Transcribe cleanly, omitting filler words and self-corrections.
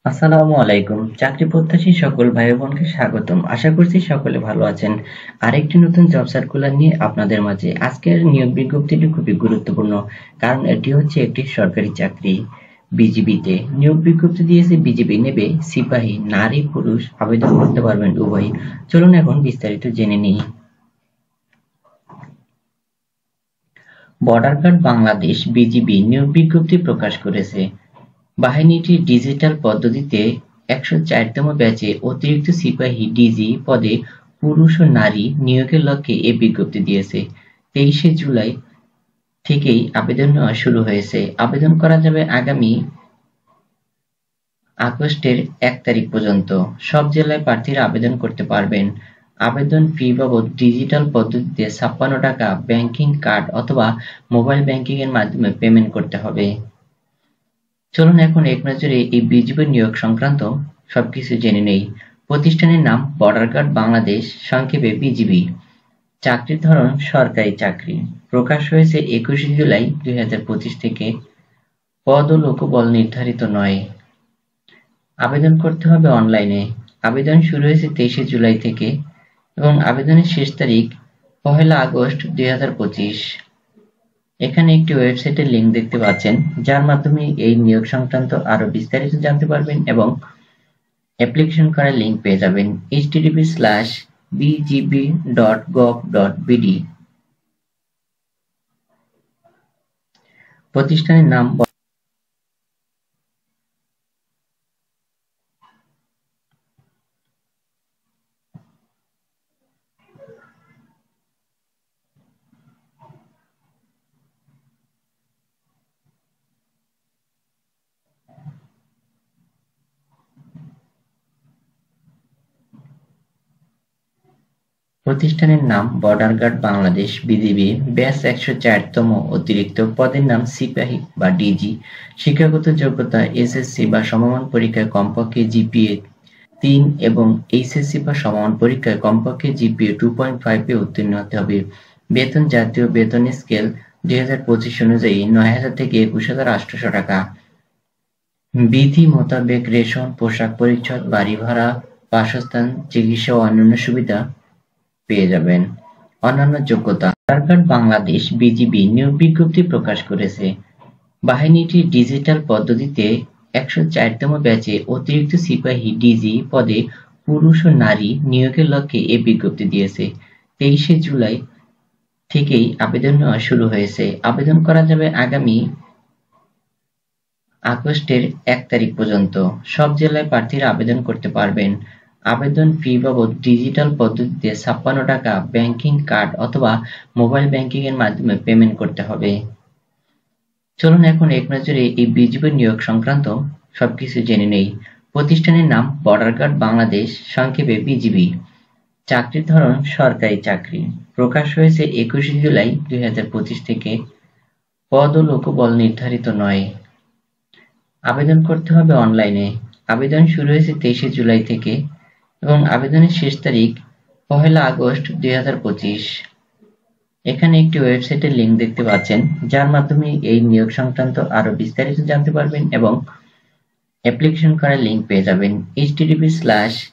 আসসালামু আলাইকুম। চাকরি প্রত্যাশী সকল ভাই বোনকে স্বাগতম। আশা করছি সকলে ভালো আছেন। আরেকটি নতুন জব সার্কুলার নিয়ে আপনাদের মাঝে আজকের নিয়োগ বিজ্ঞপ্তিটি খুবই গুরুত্বপূর্ণ, কারণ এটি হচ্ছে একটি সরকারি চাকরি। বিজিবিতে নিয়োগ বিজ্ঞপ্তি দিয়েছে বিজিবি, নেবে সিপাহী, নারী পুরুষ আবেদন করতে পারবেন উভয়ই। চলুন এখন বিস্তারিত জেনে নিই। বর্ডার গার্ড বাংলাদেশ বিজিবি নিয়োগ বিজ্ঞপ্তি প্রকাশ করেছে। বাহিনীটির ডিজিটাল পদ্ধতিতে ১০৪তম ব্যাচে অতিরিক্ত সিপাহী ডিজি পদে পুরুষ ও নারী নিয়োগের লক্ষ্যে এ বিজ্ঞপ্তি দিয়েছে। ২৩শে জুলাই থেকেই আবেদন নেওয়া শুরু হয়েছে। আবেদন করা যাবে আগামী আগস্টের ১ তারিখ পর্যন্ত। সব জেলায় প্রার্থীরা আবেদন করতে পারবেন। আবেদন ফি বাবদ ডিজিটাল পদ্ধতিতে ৫৬ টাকা ব্যাংকিং কার্ড অথবা মোবাইল ব্যাংকিং এর মাধ্যমে পেমেন্ট করতে হবে। চলুন এখন এক নজরে এই বিজিবি নিয়োগ সংক্রান্ত সবকিছু জেনে নেই। প্রতিষ্ঠানের নাম বর্ডার গার্ড বাংলাদেশ, সংক্ষেপে বিজিবি। চাকরির ধরন সরকারি চাকরি। প্রকাশ হয়েছে ২১শে জুলাই ২০২৫ থেকে। পদ ও লোকবল নির্ধারিত নয়। আবেদন করতে হবে অনলাইনে। আবেদন শুরু হয়েছে ২৩শে জুলাই থেকে এবং আবেদনের শেষ তারিখ ১লা আগস্ট ২০২৫। এখানে একটি ওয়েবসাইটের লিংক দেখতে পাচ্ছেন, যার মাধ্যমে এই নিয়োগ সংক্রান্ত আরো বিস্তারিত জানতে পারবেন এবং অ্যাপ্লিকেশন করার লিংক পেয়ে যাবেন http://bgb.gov.bd। প্রতিষ্ঠানের নাম প্রতিষ্ঠানের নাম border guard Bangladesh BGB. Batch ১০৪তম। অতিরিক্ত পদের নাম সিপাহী বা ডিজি। শিক্ষাগত যোগ্যতা এসএসসি বা সমমান পরীক্ষায় কমপক্ষে জিপিএ ৩ এবং এইচএসসি বা সমমান পরীক্ষায় কমপক্ষে জিপিএ 2.5 এ উত্তীর্ণ হতে হবে। বেতন জাতীয় বেতন স্কেল ২০২৫ অনুযায়ী ৯,০০০ থেকে ২১,৮০০ টাকা। বিধি মোতাবেক রেশন, পোশাক পরিচ্ছদ, বাড়ি ভাড়া, বাসস্থান, চিকিৎসা ও অন্যান্য সুবিধা পেয়ে যাবেন। অন্যান্য যোগ্যতা। বর্ডার গার্ড বাংলাদেশ বিজিবি নিয়োগ বিজ্ঞপ্তি প্রকাশ করেছে। বাহিনীটির ডিজিটাল পদ্ধতিতে ১০৪তম ব্যাচে অতিরিক্ত সিপাহী ডিজি পদে পুরুষ ও নারী নিয়োগের লক্ষ্যে এ বিজ্ঞপ্তি দিয়েছে। ২৩শে জুলাই থেকেই আবেদন নেওয়া শুরু হয়েছে। আবেদন করা যাবে আগামী আগস্টের ১ তারিখ পর্যন্ত। সব জেলায় প্রার্থীরা আবেদন করতে পারবেন। আবেদন ফি বাবদ ডিজিটাল পদ্ধতিতে ৫৬ টাকা ব্যাংকিং কার্ড অথবা মোবাইল ব্যাংকিং এর মাধ্যমে পেমেন্ট করতে হবে। চলুন এখন এক নজরে এই বিজিবি নিয়োগ সংক্রান্ত সবকিছু জেনে নেই। প্রতিষ্ঠানের নাম বর্ডার গার্ড বাংলাদেশ, সংক্ষেপে বিজিবি। চাকরির ধরন সরকারি চাকরি। প্রকাশ হয়েছে ২১শে জুলাই ২০২৫ থেকে। পদ ও লোকবল নির্ধারিত নয়। আবেদন করতে হবে অনলাইনে। আবেদন শুরু হয়েছে ২৩শে জুলাই থেকে এবং আবেদনের শেষ তারিখ ১লা আগস্ট ২০২৫। এখানে একটি ওয়েবসাইটের লিংক দেখতে পাচ্ছেন, যার মাধ্যমে এই নিয়োগ সংক্রান্ত আরো বিস্তারিত জানতে পারবেন এবং অ্যাপ্লিকেশন করার লিংক পেয়ে যাবেন http//bgb.gov.bd।